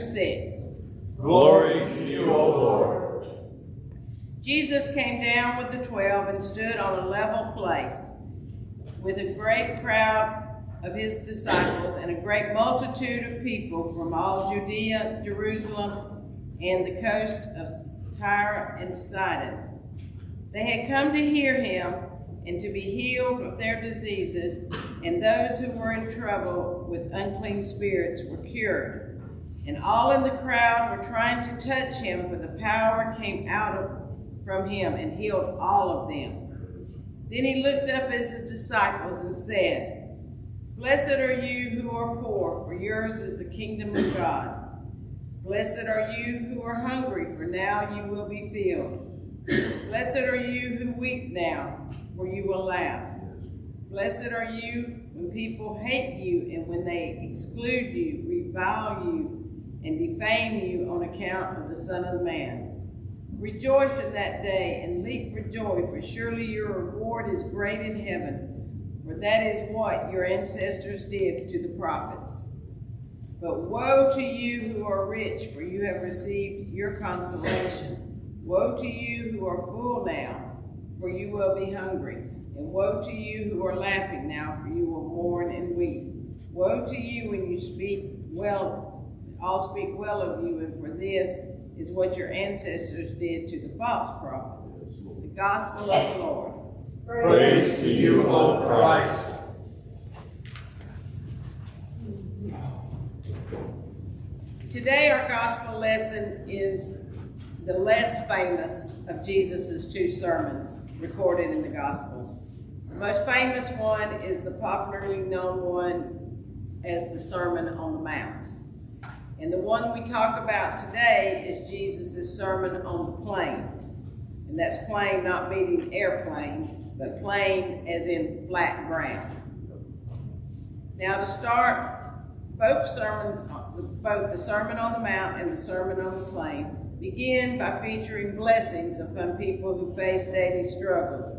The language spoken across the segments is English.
through 6. Glory to you, O Lord. Jesus came down with the 12 and stood on a level place with a great crowd of his disciples and a great multitude of people from all Judea, Jerusalem, and the coast of Tyre and Sidon. They had come to hear him and to be healed of their diseases, and those who were in trouble with unclean spirits were cured. And all in the crowd were trying to touch him, for the power came out from him and healed all of them. Then he looked up at his disciples and said, "Blessed are you who are poor, for yours is the kingdom of God. Blessed are you who are hungry, for now you will be filled. Blessed are you who weep now, for you will laugh. Blessed are you when people hate you and when they exclude you, revile you, and defame you on account of the Son of Man. Rejoice in that day and leap for joy, for surely your reward is great in heaven, for that is what your ancestors did to the prophets. But woe to you who are rich, for you have received your consolation. Woe to you who are full now, for you will be hungry. And woe to you who are laughing now, for you will mourn and weep. Woe to you when you speak well, all speak well of you, and for this is what your ancestors did to the false prophets. The gospel of the Lord. Praise to you, O Christ. Today our gospel lesson is the less famous of Jesus' 2 sermons recorded in the Gospels. The most famous one is the popularly known one as the Sermon on the Mount. And the one we talk about today is Jesus' Sermon on the Plain. And that's plain not meaning airplane, but plain as in flat ground. Now to start, both the Sermon on the Mount and the Sermon on the Plain begin by featuring blessings upon people who face daily struggles.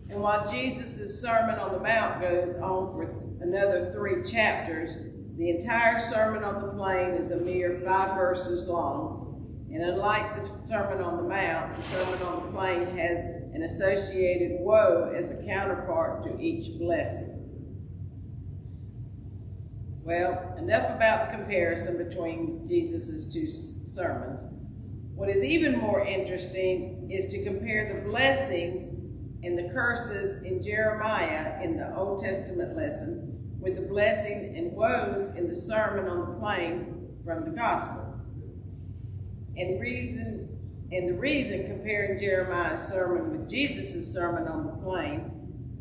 And while Jesus' Sermon on the Mount goes on for another 3 chapters, the entire Sermon on the Plain is a mere 5 verses long. And unlike the Sermon on the Mount, the Sermon on the Plain has an associated woe as a counterpart to each blessing. Well, enough about the comparison between Jesus' 2 sermons. What is even more interesting is to compare the blessings and the curses in Jeremiah in the Old Testament lesson with the blessing and woes in the Sermon on the Plain from the Gospel. And the reason comparing Jeremiah's sermon with Jesus' Sermon on the Plain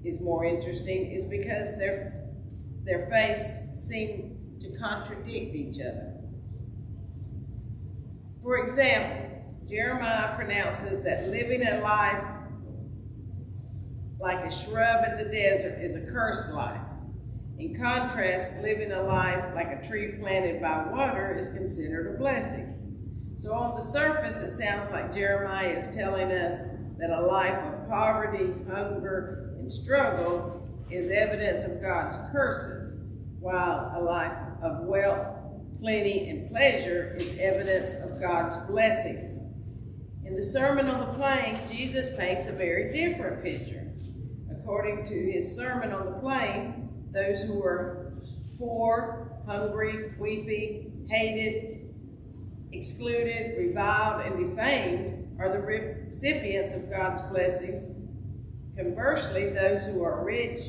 is more interesting is because their faiths seem to contradict each other. For example, Jeremiah pronounces that living a life like a shrub in the desert is a cursed life. In contrast, living a life like a tree planted by water is considered a blessing. So on the surface, it sounds like Jeremiah is telling us that a life of poverty, hunger, and struggle is evidence of God's curses, while a life of wealth, plenty, and pleasure is evidence of God's blessings. In the Sermon on the Plain, Jesus paints a very different picture. According to his Sermon on the Plain, those who are poor, hungry, weeping, hated, excluded, reviled, and defamed are the recipients of God's blessings. Conversely, those who are rich,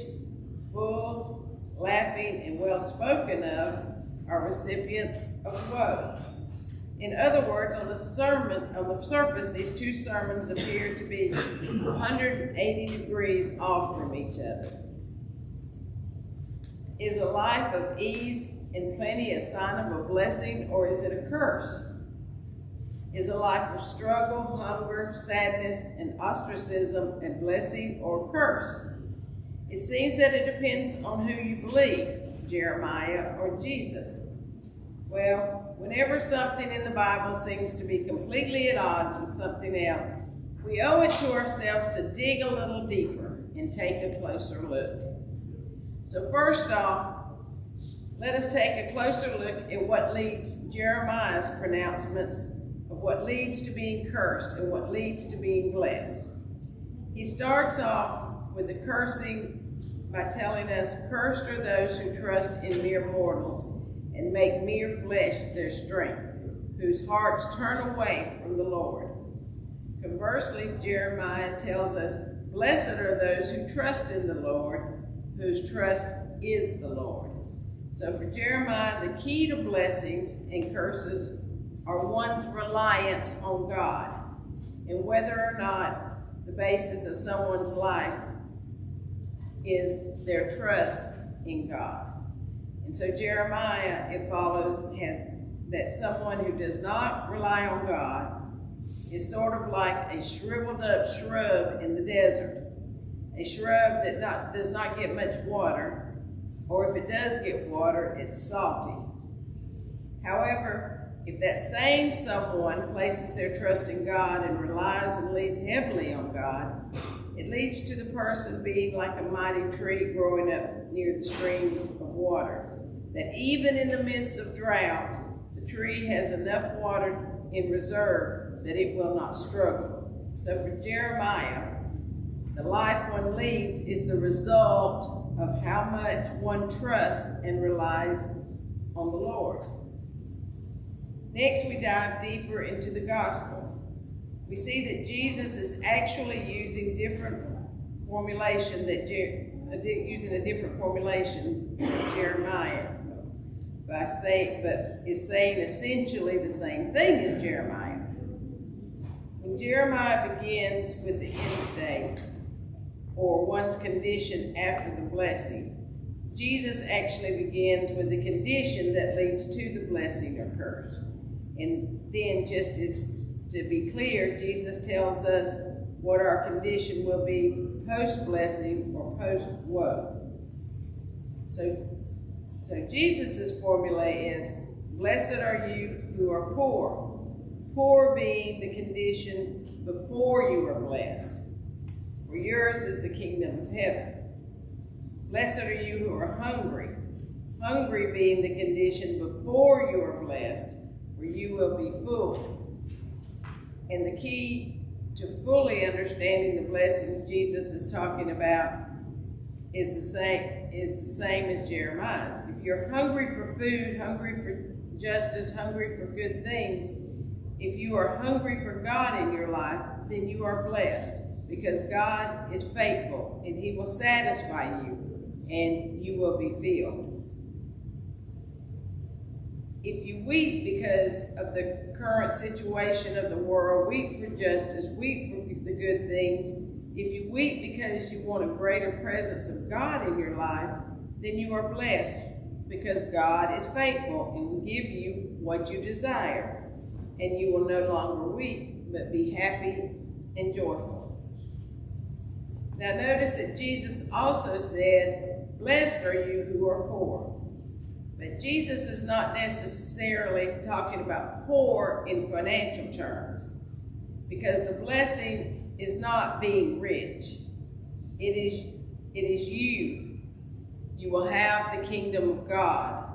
full, laughing, and well spoken of are recipients of woe. In other words, on the surface, these 2 sermons appear to be 180 degrees off from each other. Is a life of ease and plenty a sign of a blessing, or is it a curse? Is a life of struggle, hunger, sadness, and ostracism a blessing or a curse? It seems that it depends on who you believe, Jeremiah or Jesus. Well, whenever something in the Bible seems to be completely at odds with something else, we owe it to ourselves to dig a little deeper and take a closer look. So first off, let us take a closer look at what leads Jeremiah's pronouncements of what leads to being cursed and what leads to being blessed. He starts off with the cursing by telling us, "Cursed are those who trust in mere mortals and make mere flesh their strength, whose hearts turn away from the Lord." Conversely, Jeremiah tells us, "Blessed are those who trust in the Lord, whose trust is the Lord." So for Jeremiah, the key to blessings and curses are one's reliance on God, and whether or not the basis of someone's life is their trust in God. And so Jeremiah, it follows that someone who does not rely on God is sort of like a shriveled up shrub in the desert, a shrub that does not get much water, or if it does get water, it's salty. However, if that same someone places their trust in God and relies and leans heavily on God, it leads to the person being like a mighty tree growing up near the streams of water, that even in the midst of drought, the tree has enough water in reserve that it will not struggle. So for Jeremiah, the life one leads is the result of how much one trusts and relies on the Lord. Next, we dive deeper into the gospel. We see that Jesus is actually using different formulation using a different formulation than Jeremiah, but is saying essentially the same thing as Jeremiah. When Jeremiah begins with the end state, or one's condition after the blessing, Jesus actually begins with the condition that leads to the blessing or curse. And then, just as to be clear, Jesus tells us what our condition will be post-blessing or post-woe. So Jesus' formula is, "Blessed are you who are poor," poor being the condition before you are blessed, for yours is the kingdom of heaven. "Blessed are you who are hungry," hungry being the condition before you are blessed, for you will be full. And the key to fully understanding the blessings Jesus is talking about is the same as Jeremiah's. If you're hungry for food, hungry for justice, hungry for good things, if you are hungry for God in your life, then you are blessed, because God is faithful and he will satisfy you and you will be filled. If you weep because of the current situation of the world, weep for justice, weep for the good things, if you weep because you want a greater presence of God in your life, then you are blessed, because God is faithful and will give you what you desire, and you will no longer weep, but be happy and joyful. Now notice that Jesus also said, "Blessed are you who are poor." But Jesus is not necessarily talking about poor in financial terms, because the blessing is not being rich. It is you. You will have the kingdom of God.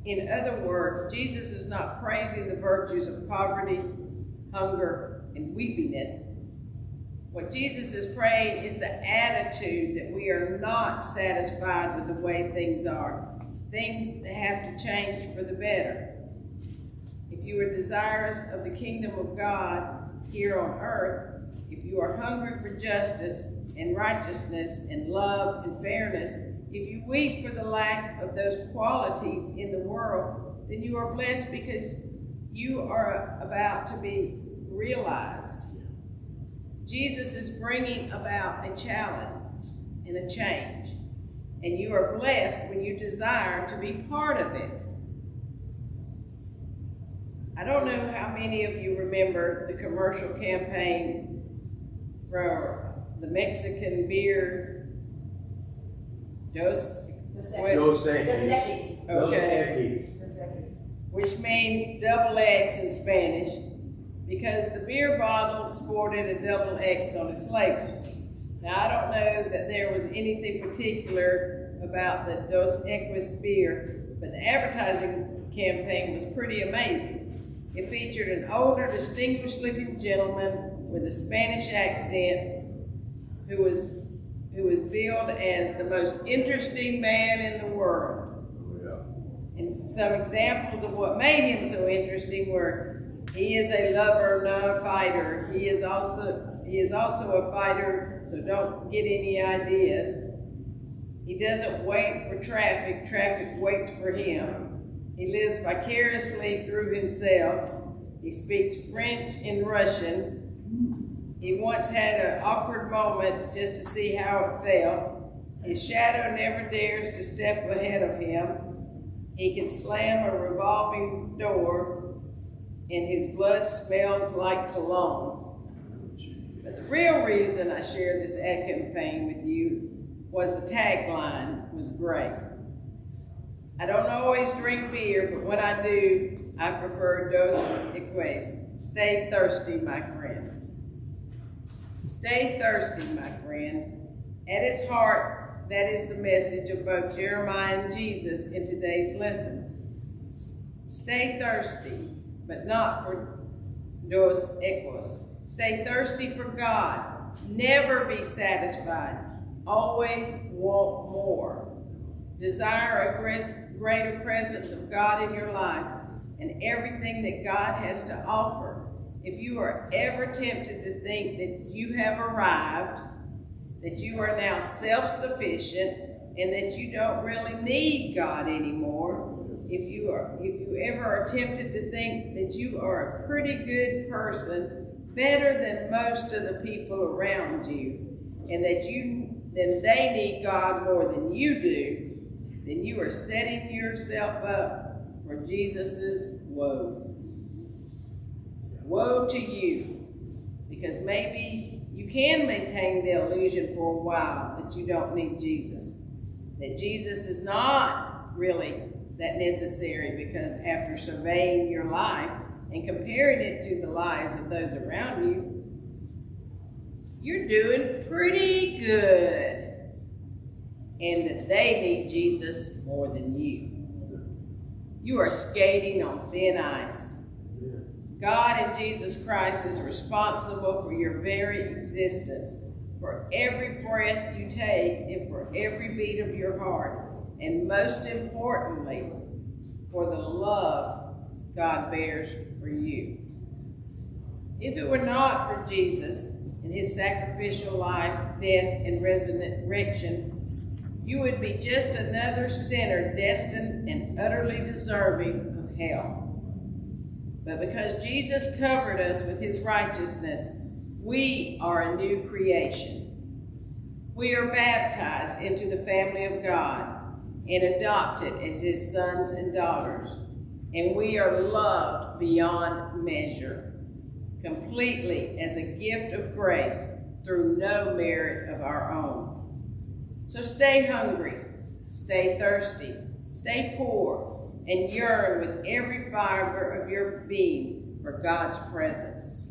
In other words, Jesus is not praising the virtues of poverty, hunger, and weepiness. What Jesus is praying is the attitude that we are not satisfied with the way things are. Things that have to change for the better. If you are desirous of the kingdom of God here on earth, if you are hungry for justice and righteousness and love and fairness, if you weep for the lack of those qualities in the world, then you are blessed, because you are about to be realized. Jesus is bringing about a challenge and a change, and you are blessed when you desire to be part of it. I don't know how many of you remember the commercial campaign for the Mexican beer, Dos Equis. Okay. Which means double X in Spanish, because the beer bottle sported a double X on its label. Now, I don't know that there was anything particular about the Dos Equis beer, but the advertising campaign was pretty amazing. It featured an older, distinguished-looking gentleman with a Spanish accent who was billed as the most interesting man in the world. And some examples of what made him so interesting were: he is a lover, not a fighter. He is also a fighter, so don't get any ideas. He doesn't wait for traffic. Traffic waits for him. He lives vicariously through himself. He speaks French and Russian. He once had an awkward moment just to see how it felt. His shadow never dares to step ahead of him. He can slam a revolving door, and his blood smells like cologne. But the real reason I share this ad campaign with you was the tagline was great. I don't always drink beer, but when I do, I prefer Dos Equis. Stay thirsty, my friend. Stay thirsty, my friend. At its heart, that is the message of both Jeremiah and Jesus in today's lesson. Stay thirsty, but not for Dos Equis. Stay thirsty for God. Never be satisfied. Always want more. Desire a greater presence of God in your life and everything that God has to offer. If you are ever tempted to think that you have arrived, that you are now self-sufficient, and that you don't really need God anymore, if you ever are tempted to think that you are a pretty good person, better than most of the people around you, and that they need God more than you do, then you are setting yourself up for Jesus's woe. Woe to you, because maybe you can maintain the illusion for a while that you don't need Jesus, that Jesus is not really that necessary, because after surveying your life and comparing it to the lives of those around you, you're doing pretty good, and that they need Jesus more than you. You are skating on thin ice. God in Jesus Christ is responsible for your very existence, for every breath you take and for every beat of your heart, and most importantly, for the love God bears for you. If it were not for Jesus and his sacrificial life, death, and resurrection, you would be just another sinner destined and utterly deserving of hell. But because Jesus covered us with his righteousness, we are a new creation. We are baptized into the family of God and adopted as his sons and daughters. And we are loved beyond measure, completely as a gift of grace through no merit of our own. So stay hungry, stay thirsty, stay poor, and yearn with every fiber of your being for God's presence.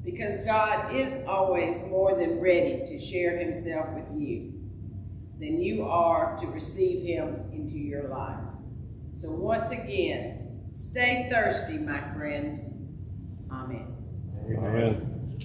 Because God is always more than ready to share himself with you than you are to receive him into your life. So once again, stay thirsty, my friends. Amen. Amen.